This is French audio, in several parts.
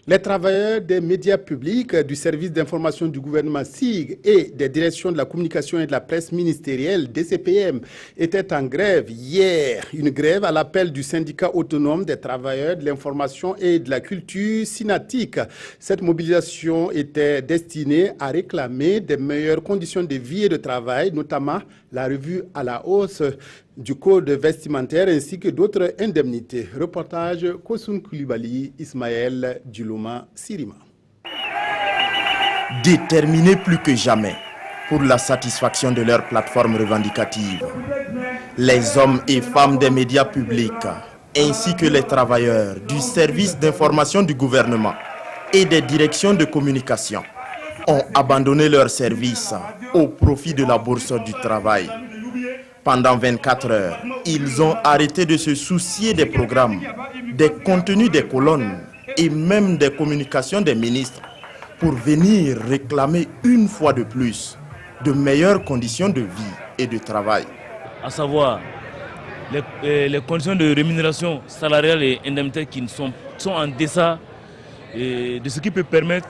Les travailleurs des médias publics, du service d'information du gouvernement SIG et des directions de la communication et de la presse ministérielle DCPM étaient en grève hier. Une grève à l'appel du syndicat autonome des travailleurs de l'information et de la culture SYNATIC. Cette mobilisation était destinée à réclamer des meilleures conditions de vie et de travail, notamment la revue à la hausse du code vestimentaire ainsi que d'autres indemnités. Reportage Kosun Koulibaly, Ismaël Djoulouma, Sirima. Déterminés plus que jamais pour la satisfaction de leurs plateformes revendicatives, les hommes et femmes des médias publics ainsi que les travailleurs du service d'information du gouvernement et des directions de communication ont abandonné leur service au profit de la bourse du travail. Pendant 24 heures, ils ont arrêté de se soucier des programmes, des contenus des colonnes et même des communications des ministres pour venir réclamer une fois de plus de meilleures conditions de vie et de travail. À savoir les conditions de rémunération salariale et indemnitaire qui sont en deçà de ce qui peut permettre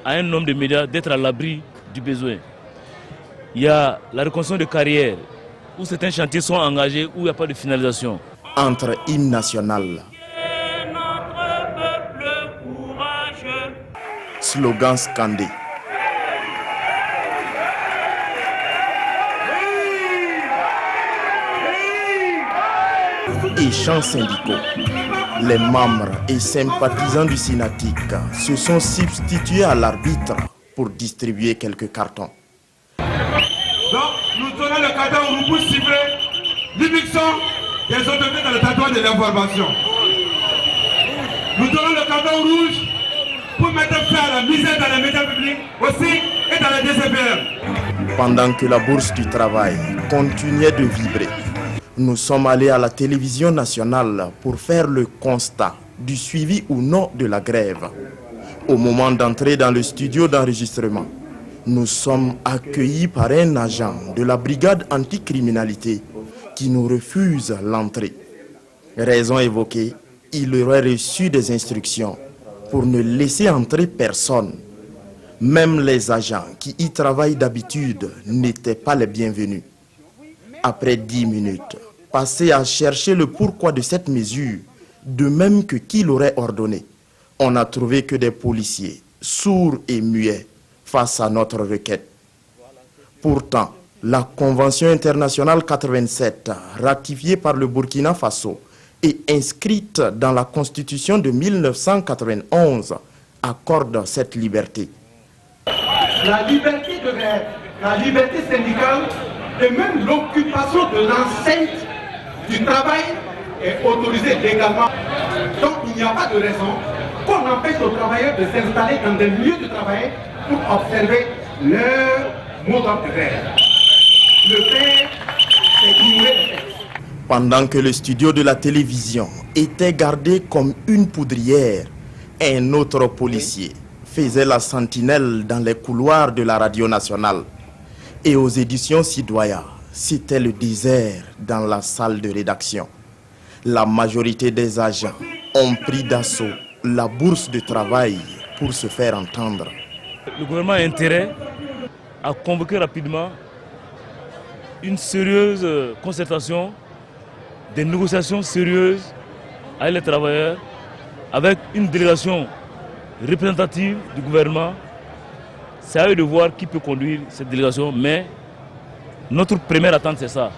à un homme de médias d'être à l'abri du besoin. Il y a la reconstruction de carrière, où certains chantiers sont engagés, où il n'y a pas de finalisation. Entre hymne national, slogan scandé, et chants syndicaux, les membres et sympathisants du SYNATIC se sont substitués à l'arbitre pour distribuer quelques cartons. Donc, nous donnons le carton rouge ciblé, l'éviction des autorités dans le tatouage de l'information. Nous donnons le carton rouge pour mettre fin à la misère dans les médias publics aussi et dans la DCPM. Pendant que la bourse du travail continuait de vibrer, nous sommes allés à la télévision nationale pour faire le constat du suivi ou non de la grève. Au moment d'entrer dans le studio d'enregistrement, nous sommes accueillis par un agent de la brigade anticriminalité qui nous refuse l'entrée. Raison évoquée, il aurait reçu des instructions pour ne laisser entrer personne. Même les agents qui y travaillent d'habitude n'étaient pas les bienvenus. Après 10 minutes, passées à chercher le pourquoi de cette mesure, de même que qui l'aurait ordonné, on n'a trouvé que des policiers, sourds et muets, face à notre requête. Pourtant, la Convention internationale 87, ratifiée par le Burkina Faso et inscrite dans la Constitution de 1991, accorde cette liberté. La liberté de grève, la liberté syndicale et même l'occupation de l'enceinte du travail est autorisée légalement. Donc il n'y a pas de raison qu'on empêche aux travailleurs de s'installer dans des lieux de travail pour observer leur mot d'ordre de grève. Le fait, c'est ignorer le texte. Pendant que le studio de la télévision était gardé comme une poudrière, un autre policier faisait la sentinelle dans les couloirs de la radio nationale. Et aux éditions Sidoya, c'était le désert dans la salle de rédaction. La majorité des agents ont pris d'assaut la bourse de travail pour se faire entendre. Le gouvernement a intérêt à convoquer rapidement une sérieuse concertation, des négociations sérieuses avec les travailleurs, avec une délégation représentative du gouvernement. C'est à eux de voir qui peut conduire cette délégation, mais notre première attente c'est ça.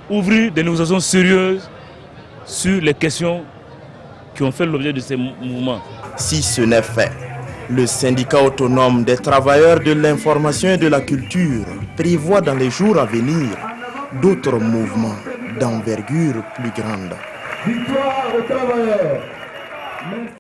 Ouvrir des négociations sérieuses sur les questions qui ont fait l'objet de ces mouvements. Si ce n'est fait, le syndicat autonome des travailleurs de l'information et de la culture prévoit dans les jours à venir d'autres mouvements d'envergure plus grande. Victoire aux travailleurs.